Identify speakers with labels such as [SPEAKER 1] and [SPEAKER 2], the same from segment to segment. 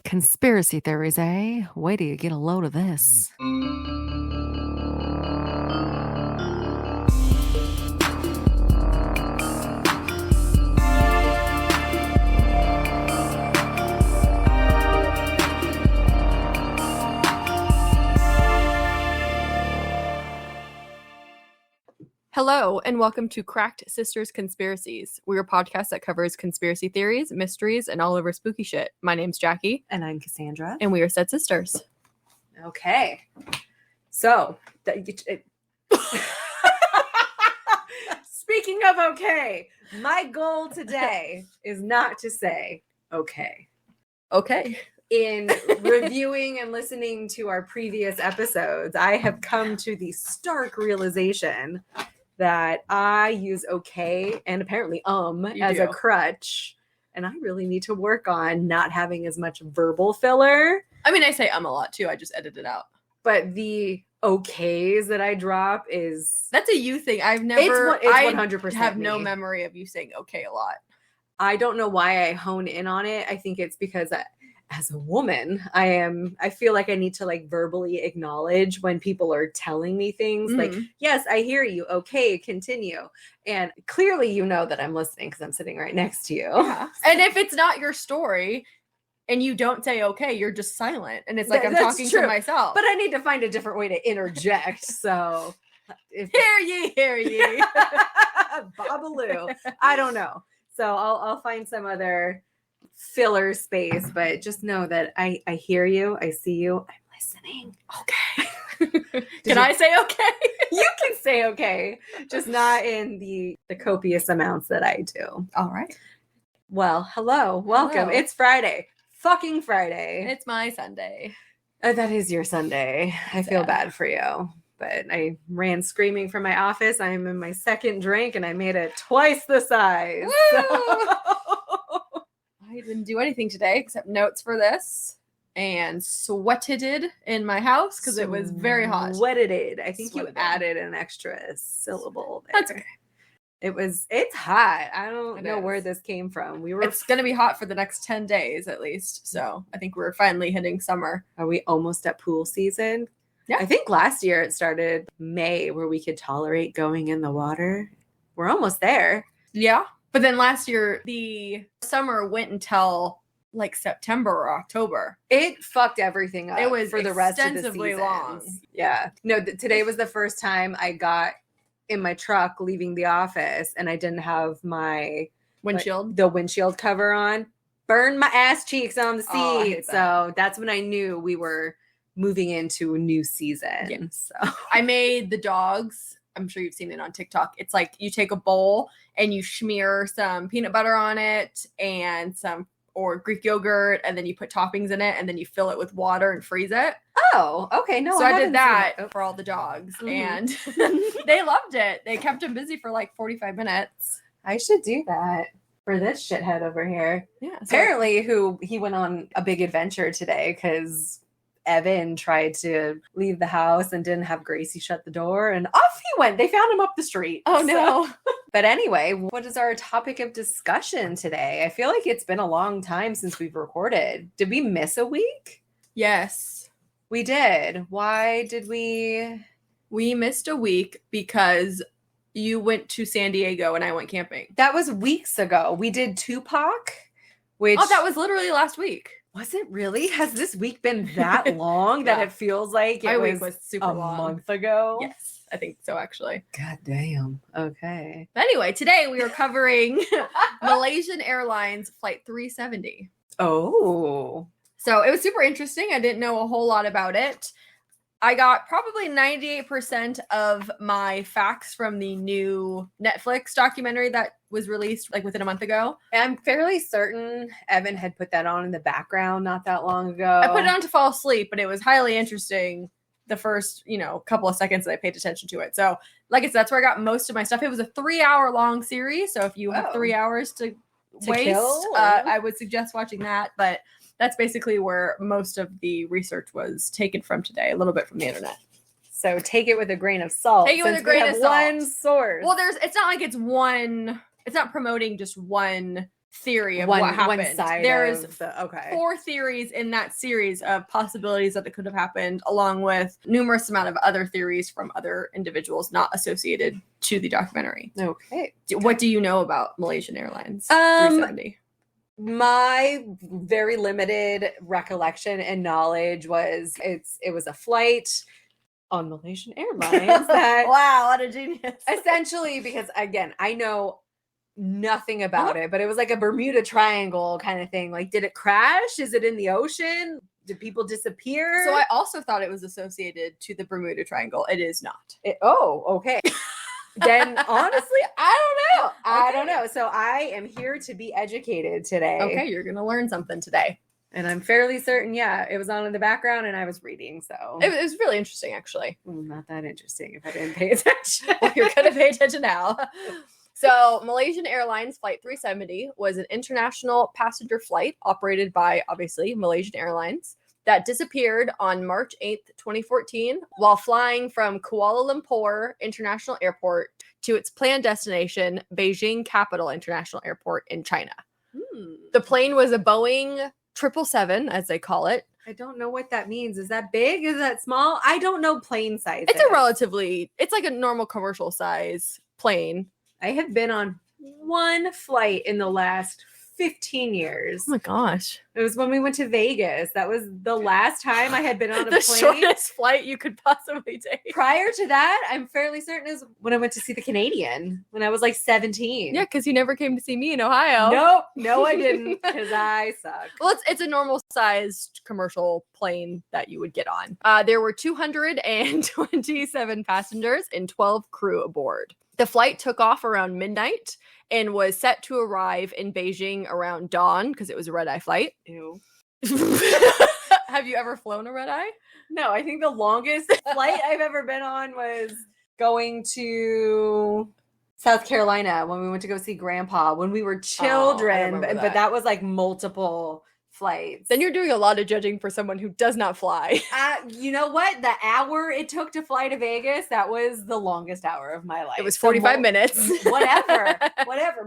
[SPEAKER 1] Conspiracy theories, eh? Wait till you get a load of this.
[SPEAKER 2] Hello, and welcome to Cracked Sisters Conspiracies. We're a podcast that covers conspiracy theories, mysteries, and all over spooky shit. My name's Jackie.
[SPEAKER 3] And I'm Cassandra.
[SPEAKER 2] And we are said sisters.
[SPEAKER 3] Okay. So, speaking of okay, my goal today is not to say okay.
[SPEAKER 2] Okay.
[SPEAKER 3] In reviewing and listening to our previous episodes, I have come to the stark realization that I use okay and apparently as a crutch. And I really need to work on not having as much verbal filler.
[SPEAKER 2] I mean, I say a lot too. I just edit it out.
[SPEAKER 3] But the okays that I drop is...
[SPEAKER 2] That's a you thing. I've never...
[SPEAKER 3] It's 100%
[SPEAKER 2] I have
[SPEAKER 3] me.
[SPEAKER 2] no memory of you saying okay a lot.
[SPEAKER 3] I don't know why I hone in on it. I think it's because as a woman, I feel like I need to like verbally acknowledge when people are telling me things like, yes, I hear you. Okay, continue. And clearly you know that I'm listening because I'm sitting right next to you.
[SPEAKER 2] Yeah. And if it's not your story and you don't say okay, you're just silent. And it's like I'm talking to myself.
[SPEAKER 3] But I need to find a different way to interject. So
[SPEAKER 2] hear ye.
[SPEAKER 3] Babaloo. I don't know. So I'll find some other filler space, but just know that I hear you, I see you, I'm listening.
[SPEAKER 2] Okay. Can I say okay?
[SPEAKER 3] You can say okay, just not in the copious amounts that I do.
[SPEAKER 2] All right.
[SPEAKER 3] Well, hello, welcome.
[SPEAKER 2] Hello.
[SPEAKER 3] It's Friday. Fucking Friday.
[SPEAKER 2] It's my Sunday.
[SPEAKER 3] That is your Sunday. I feel bad for you. But I ran screaming from my office. I am in my second drink and I made it twice the size.
[SPEAKER 2] I didn't do anything today except notes for this and sweated in my house because it was very hot.
[SPEAKER 3] Sweated. I think
[SPEAKER 2] Sweated.
[SPEAKER 3] You added an extra syllable there.
[SPEAKER 2] That's okay.
[SPEAKER 3] It's hot. I don't know
[SPEAKER 2] is.
[SPEAKER 3] Where this came from.
[SPEAKER 2] It's going to be hot for the next 10 days at least. So I think we're finally hitting summer.
[SPEAKER 3] Are we almost at pool season?
[SPEAKER 2] Yeah.
[SPEAKER 3] I think last year it started May where we could tolerate going in the water. We're almost there.
[SPEAKER 2] Yeah. But then last year, the summer went until like September or October.
[SPEAKER 3] It fucked everything up.
[SPEAKER 2] It was
[SPEAKER 3] for the rest of the
[SPEAKER 2] extensively
[SPEAKER 3] seasons.
[SPEAKER 2] long.
[SPEAKER 3] Yeah. No, today was the first time I got in my truck leaving the office and I didn't have my
[SPEAKER 2] windshield,
[SPEAKER 3] the windshield cover on. Burned my ass cheeks on the seat.
[SPEAKER 2] Oh, I hate that.
[SPEAKER 3] So that's when I knew we were moving into a new season.
[SPEAKER 2] Yeah.
[SPEAKER 3] So
[SPEAKER 2] I made the dogs. I'm sure you've seen it on TikTok. It's like you take a bowl and you smear some peanut butter on it and or Greek yogurt, and then you put toppings in it, and then you fill it with water and freeze it.
[SPEAKER 3] Oh, okay. No,
[SPEAKER 2] so I did
[SPEAKER 3] haven't
[SPEAKER 2] that
[SPEAKER 3] seen it.
[SPEAKER 2] for all the dogs,
[SPEAKER 3] Mhm.
[SPEAKER 2] and they loved it. They kept them busy for like 45 minutes.
[SPEAKER 3] I should do that for this shithead over here.
[SPEAKER 2] Yeah.
[SPEAKER 3] Apparently, he went on a big adventure today because Evan tried to leave the house and didn't have Gracie shut the door, and off he went. They found him up the street.
[SPEAKER 2] Oh no.
[SPEAKER 3] But anyway, what is our topic of discussion today? I feel like it's been a long time since we've recorded. Did we miss a week?
[SPEAKER 2] Yes.
[SPEAKER 3] We did. Why did we?
[SPEAKER 2] We missed a week because you went to San Diego and I went camping.
[SPEAKER 3] That was weeks ago. We did Tupac, which...
[SPEAKER 2] Oh, that was literally last week.
[SPEAKER 3] Was it really? Has this week been that long that it feels like
[SPEAKER 2] My
[SPEAKER 3] it
[SPEAKER 2] week was super long.
[SPEAKER 3] Month ago?
[SPEAKER 2] Yes, I think so, actually.
[SPEAKER 3] God damn. Okay.
[SPEAKER 2] But anyway, today we are covering Malaysian Airlines Flight 370.
[SPEAKER 3] Oh.
[SPEAKER 2] So it was super interesting. I didn't know a whole lot about it. I got probably 98% of my facts from the new Netflix documentary that was released like within a month ago.
[SPEAKER 3] I'm fairly certain Evan had put that on in the background not that long ago.
[SPEAKER 2] I put it on to fall asleep, but it was highly interesting the first, couple of seconds that I paid attention to it. So like I said, that's where I got most of my stuff. It was a 3-hour long series. So if you have 3 hours to waste,
[SPEAKER 3] kill,
[SPEAKER 2] I would suggest watching that. But that's basically where most of the research was taken from today, a little bit from the internet.
[SPEAKER 3] So take it with a grain of salt.
[SPEAKER 2] Take it with a grain of salt.
[SPEAKER 3] One source.
[SPEAKER 2] Well, it's not like it's one, it's not promoting just one theory of
[SPEAKER 3] one
[SPEAKER 2] what happened.
[SPEAKER 3] side
[SPEAKER 2] There's
[SPEAKER 3] of the, okay.
[SPEAKER 2] 4 theories in that series of possibilities that it could have happened, along with numerous amount of other theories from other individuals not associated to the documentary.
[SPEAKER 3] Okay.
[SPEAKER 2] What do you know about Malaysian Airlines 370?
[SPEAKER 3] My very limited recollection and knowledge was it was a flight on Malaysian Airlines that
[SPEAKER 2] Wow, what a genius.
[SPEAKER 3] essentially, because again, I know nothing about it, but it was like a Bermuda Triangle kind of thing. Like, did it crash? Is it in the ocean? Did people disappear?
[SPEAKER 2] So I also thought it was associated to the Bermuda Triangle. It is not.
[SPEAKER 3] Okay. Then honestly, I don't know. I don't
[SPEAKER 2] Okay.
[SPEAKER 3] know. So I am here to be educated today.
[SPEAKER 2] Okay, you're going to learn something today.
[SPEAKER 3] And I'm fairly certain, it was on in the background and I was reading. So
[SPEAKER 2] It was really interesting, actually.
[SPEAKER 3] well, not that interesting if I didn't pay attention.
[SPEAKER 2] Well, you're going to pay attention now. So, Malaysian Airlines Flight 370 was an international passenger flight operated by, obviously, Malaysian Airlines that disappeared on March 8th, 2014, while flying from Kuala Lumpur International Airport to its planned destination, Beijing Capital International Airport in China. The plane was a Boeing 777, as they call it.
[SPEAKER 3] I don't know what that means. Is that big? Is that small? I don't know plane size.
[SPEAKER 2] It's like a normal commercial size plane.
[SPEAKER 3] I have been on one flight in the last 15 years.
[SPEAKER 2] Oh my gosh.
[SPEAKER 3] It was when we went to Vegas. That was the last time I had been on a
[SPEAKER 2] The
[SPEAKER 3] plane.
[SPEAKER 2] shortest flight you could possibly take.
[SPEAKER 3] Prior to that, I'm fairly certain is when I went to see the Canadian when I was like 17.
[SPEAKER 2] Yeah, because you never came to see me in Ohio.
[SPEAKER 3] Nope. No, I didn't because I suck.
[SPEAKER 2] Well, it's a normal sized commercial plane that you would get on. There were 227 passengers and 12 crew aboard. The flight took off around midnight and was set to arrive in Beijing around dawn because it was a red-eye flight.
[SPEAKER 3] Ew.
[SPEAKER 2] Have you ever flown a red-eye?
[SPEAKER 3] No, I think the longest flight I've ever been on was going to South Carolina when we went to go see Grandpa when we were children.
[SPEAKER 2] remember
[SPEAKER 3] But that was like multiple flights.
[SPEAKER 2] Then you're doing a lot of judging for someone who does not fly.
[SPEAKER 3] You know what? The hour it took to fly to Vegas, that was the longest hour of my life.
[SPEAKER 2] It was 45 minutes.
[SPEAKER 3] Whatever.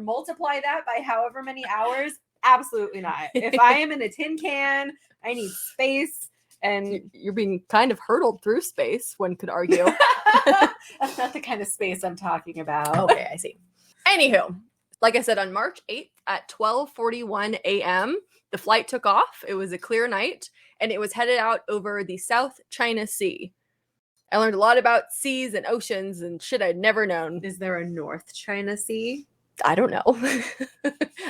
[SPEAKER 3] Multiply that by however many hours. Absolutely not. If I am in a tin can, I need space. And
[SPEAKER 2] You're being kind of hurtled through space, one could argue.
[SPEAKER 3] that's not the kind of space I'm talking about.
[SPEAKER 2] Okay, I see. Anywho, like I said, on March 8th at 12:41 a.m., the flight took off. It was a clear night, and it was headed out over the South China Sea. I learned a lot about seas and oceans and shit I'd never known.
[SPEAKER 3] Is there a North China Sea?
[SPEAKER 2] I don't know.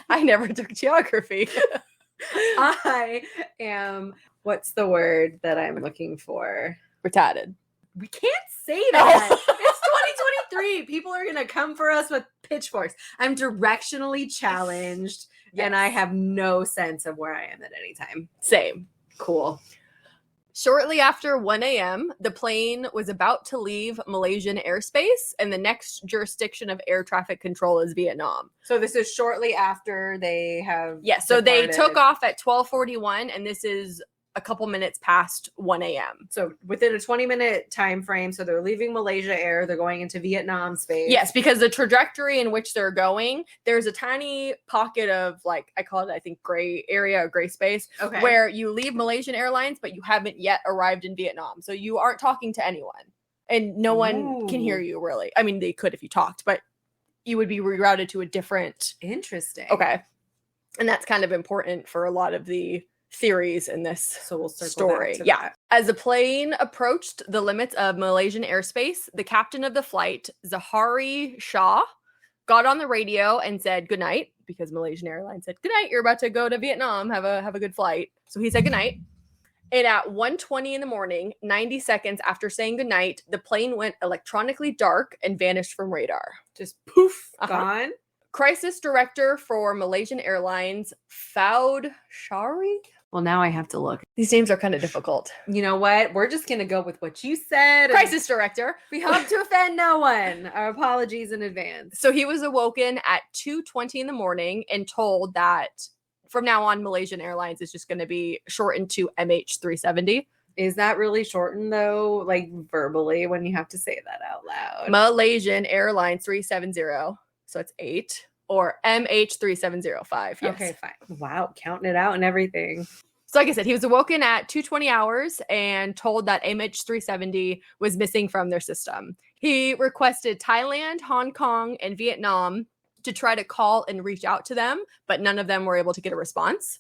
[SPEAKER 2] I never took geography.
[SPEAKER 3] I am, what's the word that I'm looking for?
[SPEAKER 2] Retarded.
[SPEAKER 3] We can't say that. It's 2023. People are going to come for us with pitchforks. I'm directionally challenged.
[SPEAKER 2] Yes.
[SPEAKER 3] And I have no sense of where I am at any time.
[SPEAKER 2] Same.
[SPEAKER 3] Cool.
[SPEAKER 2] Shortly after 1 a.m., the plane was about to leave Malaysian airspace, and the next jurisdiction of air traffic control is Vietnam.
[SPEAKER 3] So this is shortly after they have.
[SPEAKER 2] Yes, so they
[SPEAKER 3] departed.
[SPEAKER 2] took off at 12:41, and this is a couple minutes past 1 a.m.
[SPEAKER 3] So within a 20-minute time frame. So they're leaving Malaysia Air. They're going into Vietnam space.
[SPEAKER 2] Yes, because the trajectory in which they're going, there's a tiny pocket of, like, I call it, I think, gray area or gray space,
[SPEAKER 3] Okay.
[SPEAKER 2] where you leave Malaysian Airlines, but you haven't yet arrived in Vietnam. So you aren't talking to anyone, and no one can hear you, really. I mean, they could if you talked, but you would be rerouted to a different...
[SPEAKER 3] Interesting.
[SPEAKER 2] Okay. And that's kind of important for a lot of the theories in this
[SPEAKER 3] So we'll circle
[SPEAKER 2] story.
[SPEAKER 3] back to
[SPEAKER 2] Yeah.
[SPEAKER 3] that.
[SPEAKER 2] As the plane approached the limits of Malaysian airspace, the captain of the flight, Zahari Shah, got on the radio and said goodnight, because Malaysian Airlines said, "Good night, you're about to go to Vietnam. Have a good flight." So he said goodnight. And at 1:20 in the morning, 90 seconds after saying goodnight, the plane went electronically dark and vanished from radar.
[SPEAKER 3] Just poof,
[SPEAKER 2] Uh-huh.
[SPEAKER 3] gone.
[SPEAKER 2] Crisis director for Malaysian Airlines, Faud Shari.
[SPEAKER 3] Well, now I have to look.
[SPEAKER 2] These names are kind of difficult.
[SPEAKER 3] You know what? We're just going to go with what you said. and
[SPEAKER 2] Crisis director.
[SPEAKER 3] We hope to offend no one. Our apologies in advance.
[SPEAKER 2] So he was awoken at 2:20 in the morning and told that from now on, Malaysian Airlines is just going to be shortened to MH370.
[SPEAKER 3] Is that really shortened, though? Like verbally, when you have to say that out loud?
[SPEAKER 2] Malaysian Airlines 370. So it's 8. or MH3705. Yes.
[SPEAKER 3] Okay, fine. Wow, counting it out and everything.
[SPEAKER 2] So like I said, he was awoken at 2:20 hours and told that MH370 was missing from their system. He requested Thailand, Hong Kong, and Vietnam to try to call and reach out to them, but none of them were able to get a response.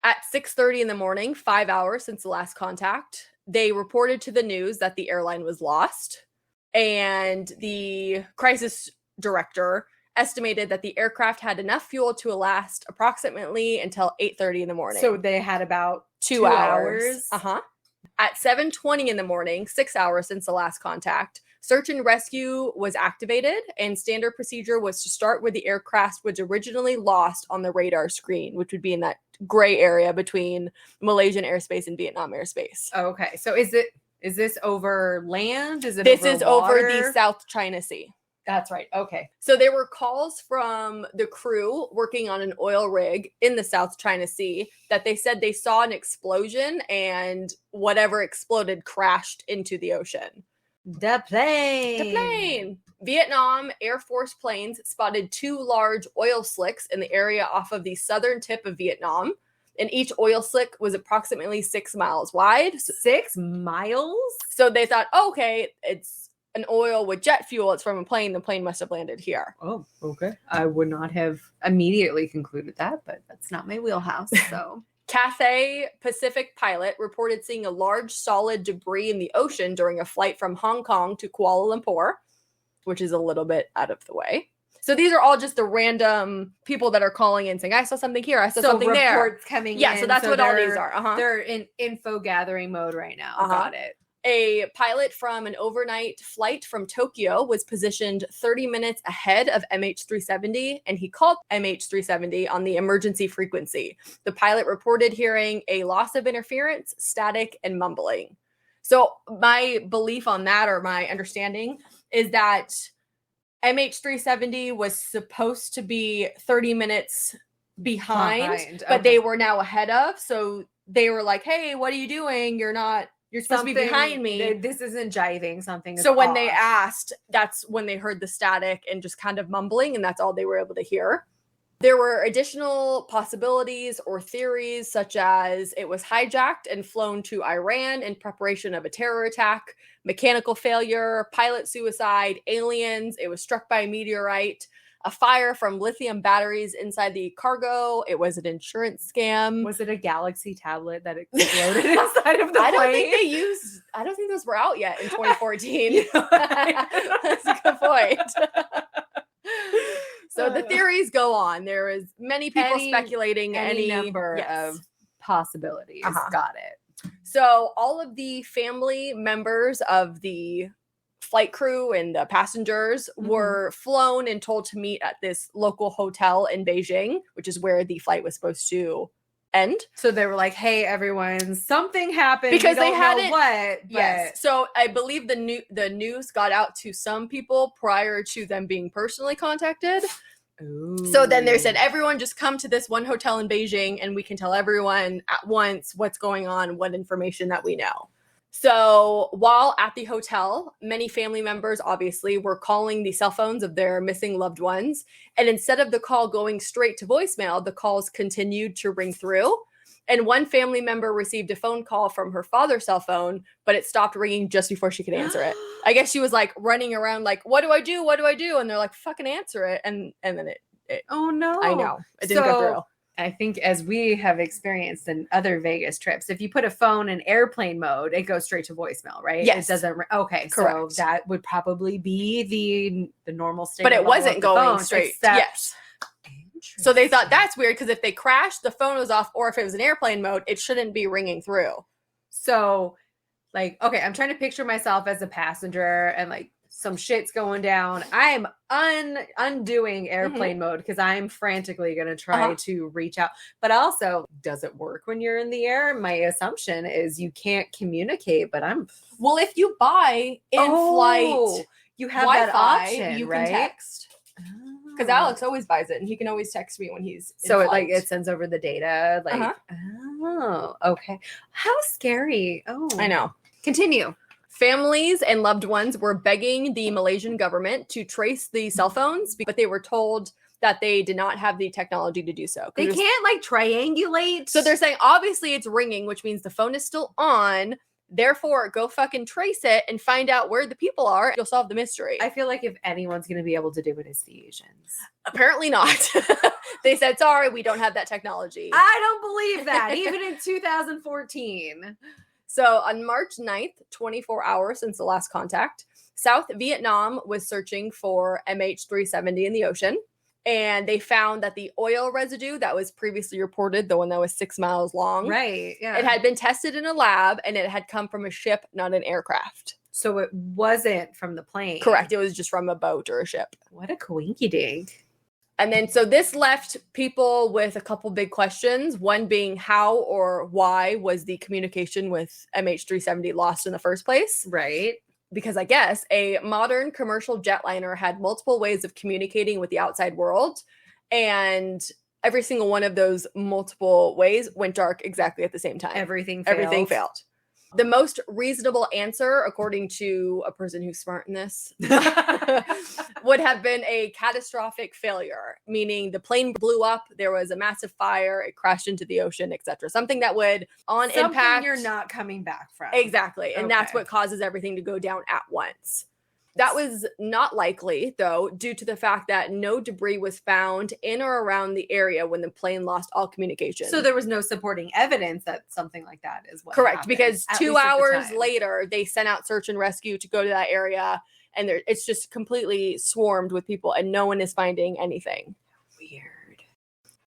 [SPEAKER 2] At 6:30 in the morning, 5 hours since the last contact, they reported to the news that the airline was lost. And the crisis director estimated that the aircraft had enough fuel to last approximately until 8:30 in the morning.
[SPEAKER 3] So they had about
[SPEAKER 2] 2 hours. At 7:20 in the morning, 6 hours since the last contact, search and rescue was activated, and standard procedure was to start where the aircraft was originally lost on the radar screen, which would be in that gray area between Malaysian airspace and Vietnam airspace.
[SPEAKER 3] Okay, so is this over land? Is it
[SPEAKER 2] This
[SPEAKER 3] over
[SPEAKER 2] is
[SPEAKER 3] water?
[SPEAKER 2] over the South China Sea.
[SPEAKER 3] That's right. Okay.
[SPEAKER 2] So there were calls from the crew working on an oil rig in the South China Sea that they said they saw an explosion and whatever exploded crashed into the ocean.
[SPEAKER 3] The plane.
[SPEAKER 2] The plane. Vietnam Air Force planes spotted 2 large oil slicks in the area off of the southern tip of Vietnam, and each oil slick was approximately 6 miles wide.
[SPEAKER 3] 6 miles?
[SPEAKER 2] So they thought, oh, okay, it's an oil with jet fuel. It's from a plane. The plane must have landed here.
[SPEAKER 3] Oh, okay. I would not have immediately concluded that, but that's not my wheelhouse. So
[SPEAKER 2] Cathay Pacific pilot reported seeing a large solid debris in the ocean during a flight from Hong Kong to Kuala Lumpur, which is a little bit out of the way. So these are all just the random people that are calling in saying, I saw something here. I saw something there.
[SPEAKER 3] Reports coming in.
[SPEAKER 2] Yeah, so that's what all these are.
[SPEAKER 3] They're in info gathering mode right now. Got it.
[SPEAKER 2] A pilot from an overnight flight from Tokyo was positioned 30 minutes ahead of MH370, and he called MH370 on the emergency frequency. The pilot reported hearing a loss of interference, static, and mumbling. So my belief on that, or my understanding, is that MH370 was supposed to be 30 minutes behind. But they were now ahead of. So they were like, hey, what are you doing? You're supposed to be behind me.
[SPEAKER 3] This isn't jiving. Something is
[SPEAKER 2] So when
[SPEAKER 3] off.
[SPEAKER 2] they asked, that's when they heard the static and just kind of mumbling, and that's all they were able to hear. There were additional possibilities or theories, such as it was hijacked and flown to Iran in preparation of a terror attack, mechanical failure, pilot suicide, aliens, it was struck by a meteorite, a fire from lithium batteries inside the cargo. It was an insurance scam.
[SPEAKER 3] Was it a Galaxy tablet that exploded inside of the plane?
[SPEAKER 2] I don't think those were out yet in 2014. That's a good point. So the theories go on. There is many people speculating any
[SPEAKER 3] number of possibilities. Got it.
[SPEAKER 2] So all of the family members of the flight crew and the passengers were flown and told to meet at this local hotel in Beijing, which is where the flight was supposed to end.
[SPEAKER 3] So they were like, hey, everyone, something happened.
[SPEAKER 2] Because
[SPEAKER 3] they
[SPEAKER 2] hadn't
[SPEAKER 3] know what. But...
[SPEAKER 2] Yes. So I believe the news got out to some people prior to them being personally contacted.
[SPEAKER 3] Ooh.
[SPEAKER 2] So then they said, everyone just come to this one hotel in Beijing and we can tell everyone at once what's going on, what information that we know. So while at the hotel, many family members obviously were calling the cell phones of their missing loved ones. And instead of the call going straight to voicemail, the calls continued to ring through. And one family member received a phone call from her father's cell phone, but it stopped ringing just before she could answer it. I guess she was like running around like, what do I do? What do I do? And they're like, fucking answer it. And then it
[SPEAKER 3] oh no.
[SPEAKER 2] I know. It didn't go through.
[SPEAKER 3] I think as we have experienced in other Vegas trips, if you put a phone in airplane mode, it goes straight to voicemail, right?
[SPEAKER 2] Yes.
[SPEAKER 3] It doesn't. Okay.
[SPEAKER 2] Correct.
[SPEAKER 3] So that would probably be the normal state.
[SPEAKER 2] But it wasn't going
[SPEAKER 3] phone,
[SPEAKER 2] straight.
[SPEAKER 3] Except,
[SPEAKER 2] yes. So they thought that's weird because if they crashed, the phone was off, or if it was in airplane mode, it shouldn't be ringing through.
[SPEAKER 3] So, like, okay, I'm trying to picture myself as a passenger and like some shit's going down. I'm undoing airplane mode because I'm frantically going to try to reach out. But also, does it work when you're in the air? My assumption is you can't communicate, but
[SPEAKER 2] Well, if you buy in-flight
[SPEAKER 3] you have
[SPEAKER 2] Wi-Fi,
[SPEAKER 3] that option,
[SPEAKER 2] you
[SPEAKER 3] right?
[SPEAKER 2] can text. Because Alex always buys it, and he can always text me when he's in
[SPEAKER 3] so
[SPEAKER 2] flight.
[SPEAKER 3] it sends over the data. Like, oh, okay. How scary. Oh,
[SPEAKER 2] I know.
[SPEAKER 3] Continue.
[SPEAKER 2] Families and loved ones were begging the Malaysian government to trace the cell phones, but they were told that they did not have the technology to do so.
[SPEAKER 3] They can't like triangulate.
[SPEAKER 2] So they're saying, obviously it's ringing, which means the phone is still on. Therefore, go fucking trace it and find out where the people are. You'll solve the mystery.
[SPEAKER 3] I feel like if anyone's going to be able to do it, it's the Asians.
[SPEAKER 2] Apparently not. They said, sorry, we don't have that technology.
[SPEAKER 3] I don't believe that, even in 2014.
[SPEAKER 2] So on March 9th, 24 hours since the last contact, South Vietnam was searching for MH370 in the ocean. And they found that the oil residue that was previously reported, the one that was 6 miles long,
[SPEAKER 3] Right, yeah.
[SPEAKER 2] it had been tested in a lab and it had come from a ship, not an aircraft.
[SPEAKER 3] So it wasn't from the plane.
[SPEAKER 2] Correct. It was just from a boat or a ship.
[SPEAKER 3] What a coinky dink.
[SPEAKER 2] And then so this left people with a couple big questions. One being how or why was the communication with MH370 lost in the first place?
[SPEAKER 3] Right.
[SPEAKER 2] Because I guess a modern commercial jetliner had multiple ways of communicating with the outside world. And every single one of those multiple ways went dark exactly at the same time.
[SPEAKER 3] Everything
[SPEAKER 2] failed. The most reasonable answer, according to a person who's smart in this, would have been a catastrophic failure, meaning the plane blew up, there was a massive fire, it crashed into the ocean, etc. Something that would, on
[SPEAKER 3] Something
[SPEAKER 2] impact,
[SPEAKER 3] you're not coming back from.
[SPEAKER 2] Exactly. And that's
[SPEAKER 3] Okay.
[SPEAKER 2] what causes everything to go down at once. That was not likely, though, due to the fact that no debris was found in or around the area when the plane lost all communication.
[SPEAKER 3] So there was no supporting evidence that something like that is what
[SPEAKER 2] Correct,
[SPEAKER 3] happened,
[SPEAKER 2] because
[SPEAKER 3] at
[SPEAKER 2] 2
[SPEAKER 3] least at the
[SPEAKER 2] hours
[SPEAKER 3] time.
[SPEAKER 2] later, they sent out search and rescue to go to that area, and it's just completely swarmed with people, and no one is finding anything.
[SPEAKER 3] Weird.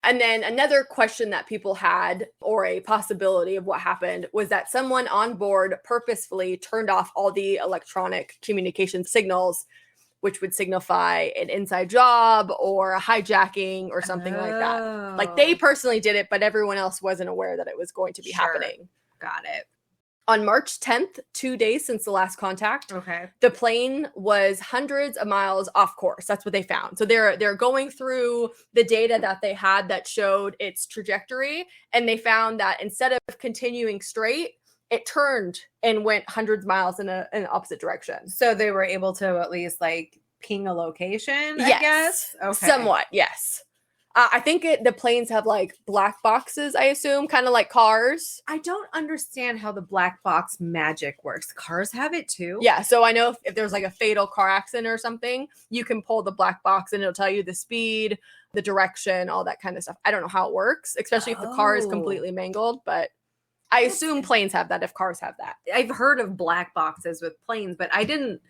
[SPEAKER 2] And then another question that people had, or a possibility of what happened, was that someone on board purposefully turned off all the electronic communication signals, which would signify an inside job or a hijacking or something like that. Like they personally did it, but everyone else wasn't aware that it was going to be
[SPEAKER 3] Sure.
[SPEAKER 2] happening.
[SPEAKER 3] Got it.
[SPEAKER 2] On March 10th, 2 days since the last contact,
[SPEAKER 3] Okay.
[SPEAKER 2] the plane was hundreds of miles off course. That's what they found. So they're going through the data that they had that showed its trajectory, and they found that instead of continuing straight, it turned and went hundreds of miles in an opposite direction.
[SPEAKER 3] So they were able to at least like ping a location, I
[SPEAKER 2] Yes.
[SPEAKER 3] guess? Okay.
[SPEAKER 2] Somewhat, yes. I think the planes have like black boxes, I assume, kind of like cars.
[SPEAKER 3] I don't understand how the black box magic works. Cars have it too.
[SPEAKER 2] Yeah, so I know if there's like a fatal car accident or something, you can pull the black box and it'll tell you the speed, the direction, all that kind of stuff. I don't know how it works, especially if the car is
[SPEAKER 3] Oh.
[SPEAKER 2] completely mangled, but I
[SPEAKER 3] That's
[SPEAKER 2] assume planes have that if cars have that.
[SPEAKER 3] I've heard of black boxes with planes, but I didn't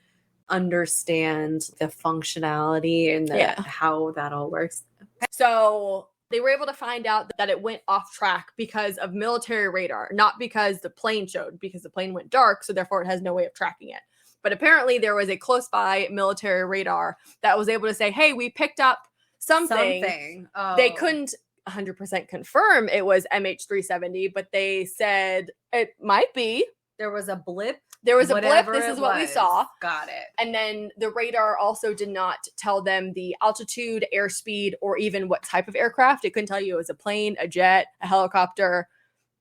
[SPEAKER 3] understand the functionality and
[SPEAKER 2] Yeah.
[SPEAKER 3] how that all works.
[SPEAKER 2] So they were able to find out that it went off track because of military radar, not because the plane showed, because the plane went dark, so therefore it has no way of tracking it. But apparently there was a close by military radar that was able to say, hey, we picked up something.
[SPEAKER 3] Oh.
[SPEAKER 2] They couldn't 100% confirm it was MH370, but they said it might be.
[SPEAKER 3] There was a blip.
[SPEAKER 2] There was a blip.
[SPEAKER 3] Whatever
[SPEAKER 2] This
[SPEAKER 3] it
[SPEAKER 2] is what we
[SPEAKER 3] was.
[SPEAKER 2] saw.
[SPEAKER 3] Got it.
[SPEAKER 2] And then the radar also did not tell them the altitude, airspeed, or even what type of aircraft. It couldn't tell you it was a plane, a jet, a helicopter.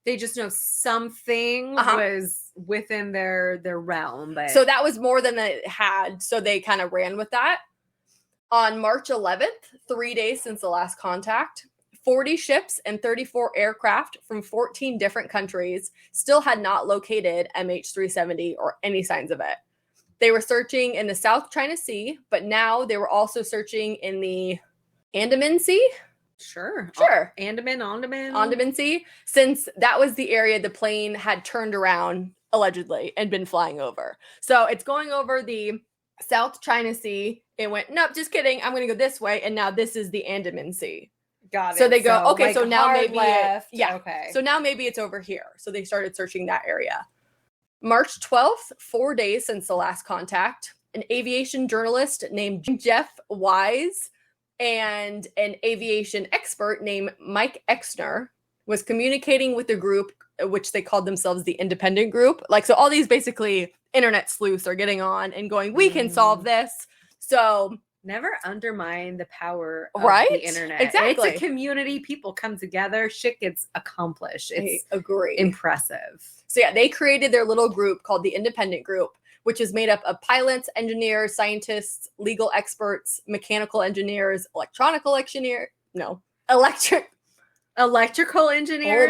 [SPEAKER 3] They just know something
[SPEAKER 2] Uh-huh.
[SPEAKER 3] was within their realm. But
[SPEAKER 2] So that was more than it had. So they kind of ran with that. On March 11th, 3 days since the last contact, 40 ships and 34 aircraft from 14 different countries still had not located MH370 or any signs of it. They were searching in the South China Sea, but now they were also searching in the Andaman Sea.
[SPEAKER 3] Sure.
[SPEAKER 2] Andaman Sea, since that was the area the plane had turned around allegedly and been flying over. So it's going over the South China Sea. It went, nope, just kidding. I'm going to go this way. And now this is the Andaman Sea.
[SPEAKER 3] Got it.
[SPEAKER 2] So they go, okay,
[SPEAKER 3] like,
[SPEAKER 2] so now
[SPEAKER 3] hard
[SPEAKER 2] maybe
[SPEAKER 3] left.
[SPEAKER 2] yeah.
[SPEAKER 3] Okay.
[SPEAKER 2] So now maybe it's over here. So they started searching that area. March 12th, 4 days since the last contact, an aviation journalist named Jeff Wise and an aviation expert named Mike Exner was communicating with the group, which they called themselves the Independent Group. Like, so all these basically internet sleuths are getting on and going, we can solve this. So
[SPEAKER 3] never undermine the power of
[SPEAKER 2] Right?
[SPEAKER 3] the internet.
[SPEAKER 2] Exactly.
[SPEAKER 3] It's a community. People come together. Shit gets accomplished.
[SPEAKER 2] I
[SPEAKER 3] It's
[SPEAKER 2] agree.
[SPEAKER 3] impressive.
[SPEAKER 2] So yeah, they created their little group called the Independent Group, which is made up of pilots, engineers, scientists, legal experts, mechanical engineers, electrical
[SPEAKER 3] engineers.
[SPEAKER 2] Oh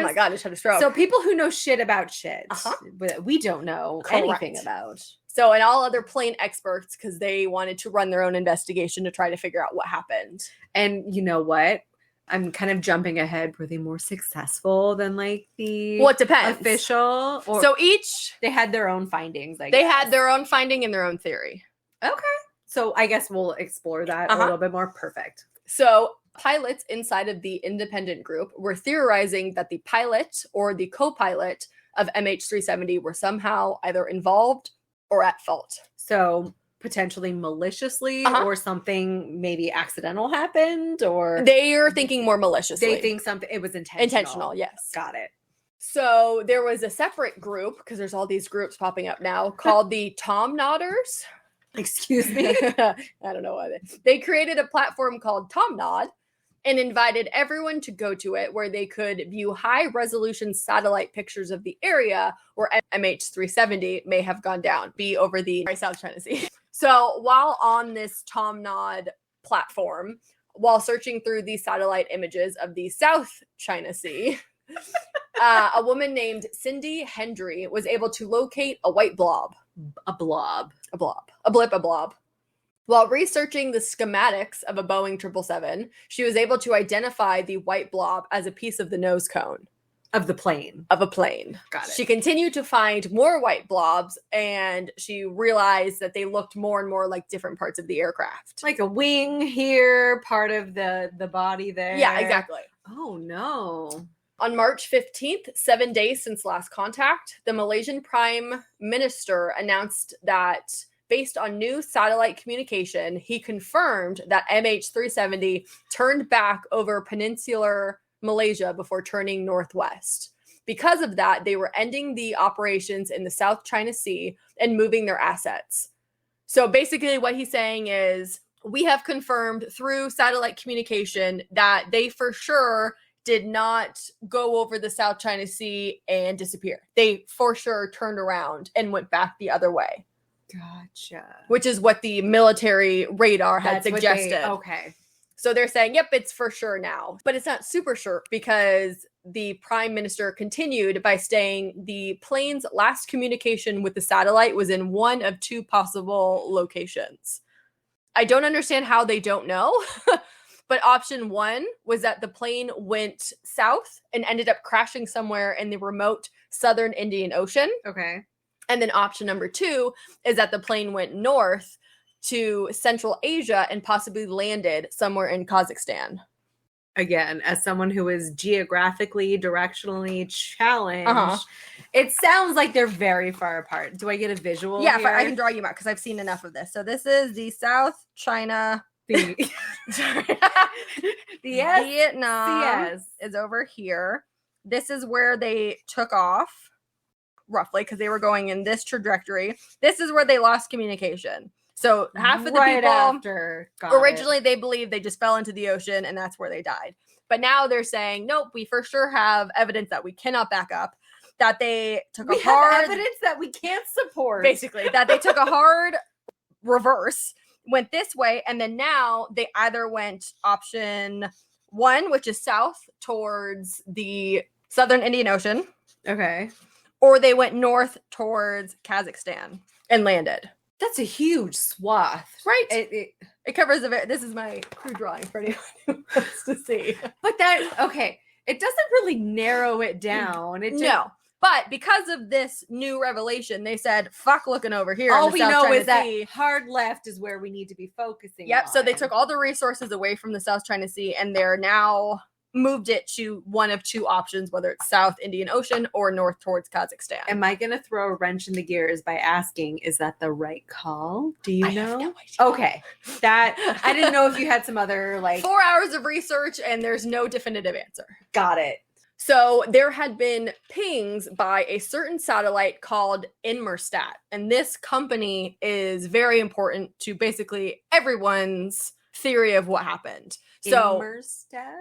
[SPEAKER 2] my God, I just had a stroke.
[SPEAKER 3] So people who know shit about shit,
[SPEAKER 2] Uh-huh.
[SPEAKER 3] but we don't know
[SPEAKER 2] Correct.
[SPEAKER 3] anything about.
[SPEAKER 2] So, and all other plane experts, because they wanted to run their own investigation to try to figure out what happened.
[SPEAKER 3] And you know what? I'm kind of jumping ahead. Were they more successful than like the
[SPEAKER 2] Well, it depends.
[SPEAKER 3] official? Or
[SPEAKER 2] So each,
[SPEAKER 3] they had their own findings.
[SPEAKER 2] they had their own finding and their own theory.
[SPEAKER 3] Okay. So I guess we'll explore that a little bit more. Perfect.
[SPEAKER 2] So pilots inside of the independent group were theorizing that the pilot or the co-pilot of MH370 were somehow either involved or at fault.
[SPEAKER 3] So potentially maliciously or something maybe accidental happened, or
[SPEAKER 2] they are thinking more maliciously.
[SPEAKER 3] They think something, it was intentional.
[SPEAKER 2] Yes.
[SPEAKER 3] Got it.
[SPEAKER 2] So there was a separate group, because there's all these groups popping up now, called the Tom Nodders.
[SPEAKER 3] Excuse me.
[SPEAKER 2] I don't know why they created a platform called Tom Nod and invited everyone to go to it, where they could view high resolution satellite pictures of the area where MH370 may have gone down, be over the South China Sea. So while on this Tom Nod platform, while searching through the satellite images of the South China Sea, a woman named Cindy Hendry was able to locate a white blob.
[SPEAKER 3] A blob.
[SPEAKER 2] A blip. While researching the schematics of a Boeing 777, she was able to identify the white blob as a piece of the nose cone.
[SPEAKER 3] Of the plane.
[SPEAKER 2] Of a plane.
[SPEAKER 3] Got it.
[SPEAKER 2] She continued to find more white blobs, and she realized that they looked more and more like different parts of the aircraft.
[SPEAKER 3] Like a wing here, part of the body there.
[SPEAKER 2] Yeah, exactly.
[SPEAKER 3] Oh, no.
[SPEAKER 2] On March 15th, 7 days since last contact, the Malaysian Prime Minister announced that based on new satellite communication, he confirmed that MH370 turned back over peninsular Malaysia before turning northwest. Because of that, they were ending the operations in the South China Sea and moving their assets. So basically what he's saying is, we have confirmed through satellite communication that they for sure did not go over the South China Sea and disappear. They for sure turned around and went back the other way.
[SPEAKER 3] Gotcha.
[SPEAKER 2] Which is what the military radar had suggested.
[SPEAKER 3] Okay.
[SPEAKER 2] So they're saying, yep, it's for sure now. But it's not super sure, because the prime minister continued by saying the plane's last communication with the satellite was in one of two possible locations. I don't understand how they don't know. But option one was that the plane went south and ended up crashing somewhere in the remote southern Indian Ocean.
[SPEAKER 3] Okay.
[SPEAKER 2] And then option number two is that the plane went north to Central Asia and possibly landed somewhere in Kazakhstan.
[SPEAKER 3] Again, as someone who is geographically, directionally challenged, it sounds like they're very far apart. Do I get a visual?
[SPEAKER 2] Yeah,
[SPEAKER 3] here?
[SPEAKER 2] I can draw you out because I've seen enough of this. So this is the South China
[SPEAKER 3] The
[SPEAKER 2] Vietnam is over here. This is where they took off, roughly, because they were going in this trajectory. This is where they lost communication. So half of the people originally they believed they just fell into the ocean and that's where they died. But now they're saying, nope, we for sure have evidence that we cannot back up, that they took a hard
[SPEAKER 3] evidence that we can't support.
[SPEAKER 2] Basically, that they took a hard reverse, went this way, and then now they either went option one, which is south towards the southern Indian Ocean.
[SPEAKER 3] Okay.
[SPEAKER 2] Or they went north towards Kazakhstan and landed.
[SPEAKER 3] That's a huge swath.
[SPEAKER 2] Right.
[SPEAKER 3] It
[SPEAKER 2] covers this is my crew drawing for anyone who wants to see.
[SPEAKER 3] But it doesn't really narrow it down.
[SPEAKER 2] No. But because of this new revelation, they said, fuck looking over here.
[SPEAKER 3] All we know is that hard left is where we need to be focusing on.
[SPEAKER 2] So they took all the resources away from the South China Sea, and they're now moved it to one of two options, whether it's South Indian Ocean or north towards Kazakhstan.
[SPEAKER 3] Am I going to throw a wrench in the gears by asking, is that the right call? Do you know?
[SPEAKER 2] Have no idea.
[SPEAKER 3] Okay. I didn't know if you had some other
[SPEAKER 2] 4 hours of research and there's no definitive answer.
[SPEAKER 3] Got it.
[SPEAKER 2] So there had been pings by a certain satellite called Inmarsat. And this company is very important to basically everyone's theory of what happened. So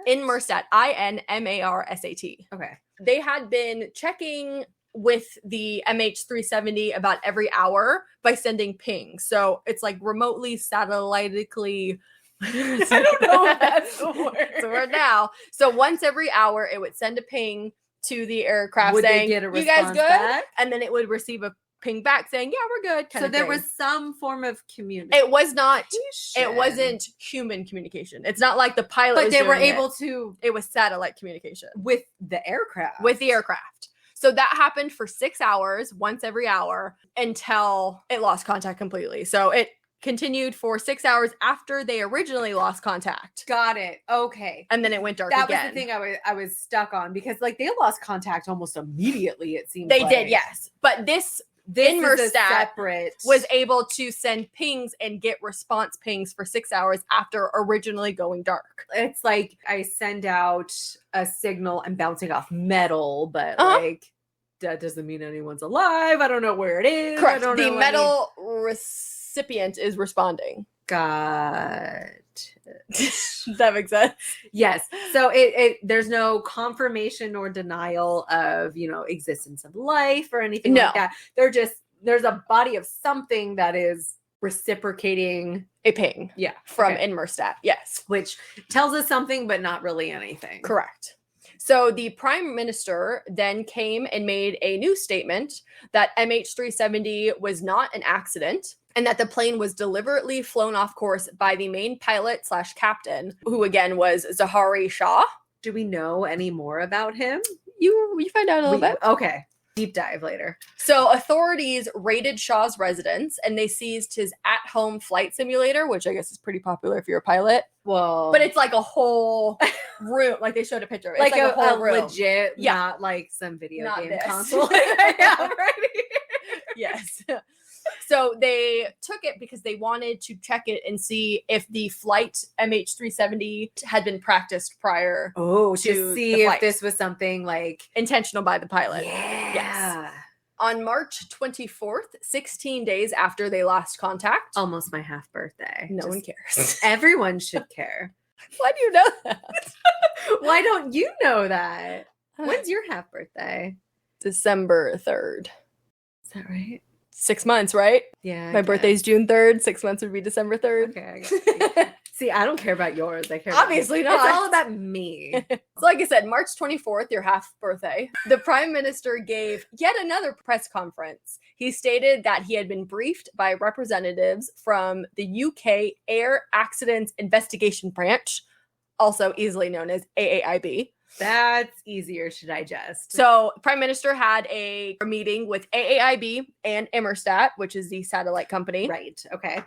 [SPEAKER 2] Inmarsat, INMARSAT.
[SPEAKER 3] Okay.
[SPEAKER 2] They had been checking with the MH370 about every hour by sending pings. So it's like remotely satellitically.
[SPEAKER 3] I don't know if that's the word.
[SPEAKER 2] It's a word now. So once every hour, it would send a ping to the aircraft
[SPEAKER 3] Would
[SPEAKER 2] saying,
[SPEAKER 3] they get a
[SPEAKER 2] "You guys
[SPEAKER 3] response
[SPEAKER 2] good?"
[SPEAKER 3] back?
[SPEAKER 2] And then it would receive a ping back saying, "Yeah, we're good."
[SPEAKER 3] So there was some form of communication.
[SPEAKER 2] It was not. It wasn't human communication. It's not like the pilot.
[SPEAKER 3] But
[SPEAKER 2] was
[SPEAKER 3] they were
[SPEAKER 2] doing
[SPEAKER 3] able to
[SPEAKER 2] It was satellite communication
[SPEAKER 3] with the aircraft.
[SPEAKER 2] with the aircraft. So that happened for 6 hours, once every hour, until it lost contact completely. So it continued for 6 hours after they originally lost contact.
[SPEAKER 3] Got it. Okay.
[SPEAKER 2] And then it went dark
[SPEAKER 3] That
[SPEAKER 2] again.
[SPEAKER 3] was the thing I was stuck on, because like they lost contact almost immediately, it seems
[SPEAKER 2] They
[SPEAKER 3] like.
[SPEAKER 2] did, yes. But this
[SPEAKER 3] This is a
[SPEAKER 2] Inmerstat
[SPEAKER 3] separate
[SPEAKER 2] was able to send pings and get response pings for 6 hours after originally going dark.
[SPEAKER 3] It's like I send out a signal and bouncing off metal, but
[SPEAKER 2] Uh-huh.
[SPEAKER 3] like that doesn't mean anyone's alive. I don't know where it is.
[SPEAKER 2] Correct.
[SPEAKER 3] I don't
[SPEAKER 2] The
[SPEAKER 3] know
[SPEAKER 2] metal recipient is responding.
[SPEAKER 3] God.
[SPEAKER 2] Does that make sense?
[SPEAKER 3] Yes. So it there's no confirmation or denial of, existence of life or anything
[SPEAKER 2] No.
[SPEAKER 3] like that. There's a body of something that is reciprocating,
[SPEAKER 2] A ping.
[SPEAKER 3] yeah,
[SPEAKER 2] From
[SPEAKER 3] okay,
[SPEAKER 2] Inmerstat. Yes.
[SPEAKER 3] which tells us something, but not really anything.
[SPEAKER 2] Correct. So the prime minister then came and made a new statement that MH370 was not an accident and that the plane was deliberately flown off course by the main pilot / captain, who again was Zahari Shah.
[SPEAKER 3] Do we know any more about him?
[SPEAKER 2] You find out a little bit.
[SPEAKER 3] Okay. Deep dive later.
[SPEAKER 2] So authorities raided Shah's residence and they seized his at-home flight simulator, which I guess is pretty popular if you're a pilot.
[SPEAKER 3] Well,
[SPEAKER 2] But it's like a whole room. Like they showed a picture. It's
[SPEAKER 3] like a
[SPEAKER 2] whole room.
[SPEAKER 3] legit,
[SPEAKER 2] Yeah.
[SPEAKER 3] not like some video
[SPEAKER 2] Not
[SPEAKER 3] game
[SPEAKER 2] this.
[SPEAKER 3] console. Like I have right here.
[SPEAKER 2] Yes. So they took it because they wanted to check it and see if the flight MH370 had been practiced prior,
[SPEAKER 3] Oh,
[SPEAKER 2] to
[SPEAKER 3] to see
[SPEAKER 2] the
[SPEAKER 3] if
[SPEAKER 2] flight.
[SPEAKER 3] this was something like
[SPEAKER 2] intentional by the pilot.
[SPEAKER 3] yeah.
[SPEAKER 2] On March 24th, 16 days after they lost contact.
[SPEAKER 3] Almost my half birthday.
[SPEAKER 2] No
[SPEAKER 3] Just-
[SPEAKER 2] one cares.
[SPEAKER 3] Everyone should care.
[SPEAKER 2] Why do you know that?
[SPEAKER 3] Why don't you know that? When's your half birthday?
[SPEAKER 2] December 3rd.
[SPEAKER 3] Is that right?
[SPEAKER 2] 6 months, right?
[SPEAKER 3] Yeah.
[SPEAKER 2] My birthday's June 3rd. 6 months would be December 3rd.
[SPEAKER 3] Okay. I got you. See, I don't care about yours. I care
[SPEAKER 2] Obviously
[SPEAKER 3] about
[SPEAKER 2] not.
[SPEAKER 3] It's all about me.
[SPEAKER 2] So like I said, March 24th, your half birthday, the prime minister gave yet another press conference. He stated that he had been briefed by representatives from the UK Air Accidents Investigation Branch, also easily known as AAIB.
[SPEAKER 3] That's easier to digest.
[SPEAKER 2] So prime minister had a meeting with AAIB and Inmerstat, which is the satellite company.
[SPEAKER 3] right. Okay.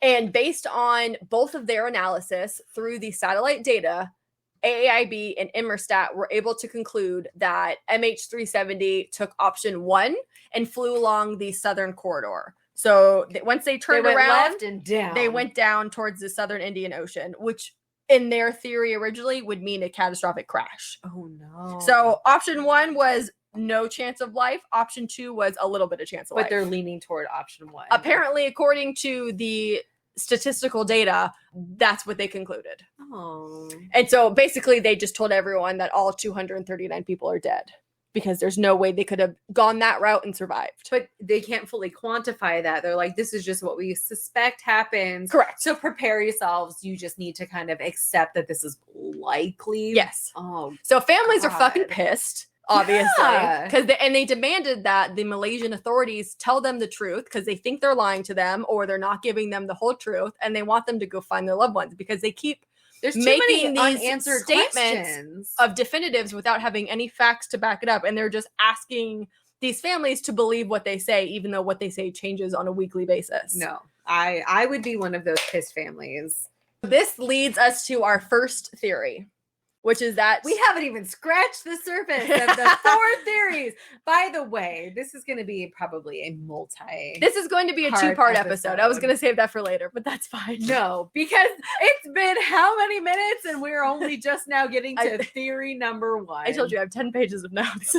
[SPEAKER 2] And based on both of their analysis through the satellite data, AAIB and Inmerstat were able to conclude that MH370 took option 1 and flew along the southern corridor. So once they turned
[SPEAKER 3] went
[SPEAKER 2] around,
[SPEAKER 3] left and down.
[SPEAKER 2] they went down towards the southern Indian Ocean, which in their theory originally would mean a catastrophic crash.
[SPEAKER 3] Oh no.
[SPEAKER 2] So option 1 was no chance of life. Option 2 was a little bit of chance of life.
[SPEAKER 3] but they're leaning toward option 1.
[SPEAKER 2] Apparently, according to the statistical data, that's what they concluded.
[SPEAKER 3] Oh.
[SPEAKER 2] And so basically they just told everyone that all 239 people are dead because there's no way they could have gone that route and survived.
[SPEAKER 3] But they can't fully quantify that. They're like, this is just what we suspect happens.
[SPEAKER 2] Correct.
[SPEAKER 3] So prepare yourselves. You just need to kind of accept that this is likely.
[SPEAKER 2] Yes.
[SPEAKER 3] Oh,
[SPEAKER 2] So families are fucking
[SPEAKER 3] God.
[SPEAKER 2] pissed, obviously,
[SPEAKER 3] Yeah.
[SPEAKER 2] because they demanded that the Malaysian authorities tell them the truth because they think they're lying to them or they're not giving them the whole truth, and they want them to go find their loved ones because they keep
[SPEAKER 3] there's too
[SPEAKER 2] making
[SPEAKER 3] many
[SPEAKER 2] these
[SPEAKER 3] unanswered
[SPEAKER 2] statements
[SPEAKER 3] questions.
[SPEAKER 2] of definitives without having any facts to back it up, and they're just asking these families to believe what they say, even though what they say changes on a weekly basis.
[SPEAKER 3] No, I would be one of those pissed families.
[SPEAKER 2] This leads us to our first theory, which is that
[SPEAKER 3] We haven't even scratched the surface of the 4 theories. By the way, this is going to be probably a
[SPEAKER 2] this is going to be a
[SPEAKER 3] Part
[SPEAKER 2] 2-part episode. I was
[SPEAKER 3] episode.
[SPEAKER 2] going to save that for later, but that's fine.
[SPEAKER 3] No, because it's been how many minutes and we're only just now getting to theory number 1.
[SPEAKER 2] I told you I have 10 pages of notes.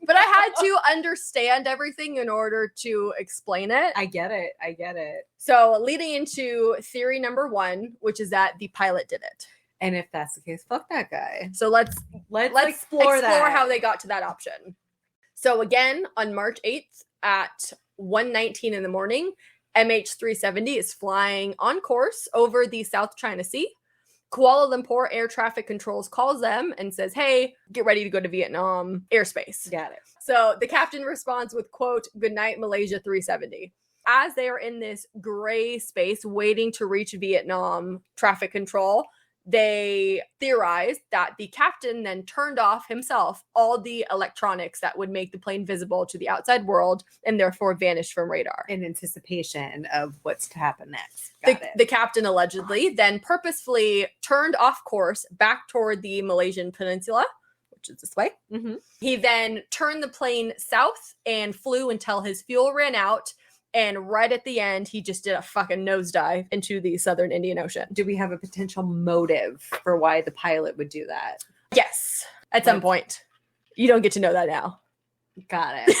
[SPEAKER 2] But I had to understand everything in order to explain it.
[SPEAKER 3] I get it. I get it.
[SPEAKER 2] So leading into theory number 1, which is that the pilot did it.
[SPEAKER 3] And if that's the case, fuck that guy.
[SPEAKER 2] So let's
[SPEAKER 3] Let's explore that.
[SPEAKER 2] how they got to that option. So again, on March 8th at 1:19 in the morning, MH370 is flying on course over the South China Sea. Kuala Lumpur Air Traffic Controls calls them and says, hey, get ready to go to Vietnam airspace.
[SPEAKER 3] Got it.
[SPEAKER 2] So the captain responds with, quote, good night, Malaysia 370. As they are in this gray space waiting to reach Vietnam traffic control, they theorized that the captain then turned off himself all the electronics that would make the plane visible to the outside world and therefore vanished from radar.
[SPEAKER 3] In anticipation of what's to happen next.
[SPEAKER 2] The captain allegedly then purposefully turned off course back toward the Malaysian peninsula, which is this way.
[SPEAKER 3] Mm-hmm.
[SPEAKER 2] He then turned the plane south and flew until his fuel ran out. And right at the end, he just did a fucking nosedive into the southern Indian Ocean.
[SPEAKER 3] Do we have a potential motive for why the pilot would do that?
[SPEAKER 2] Yes, at some point. You don't get to know that now.
[SPEAKER 3] Got it.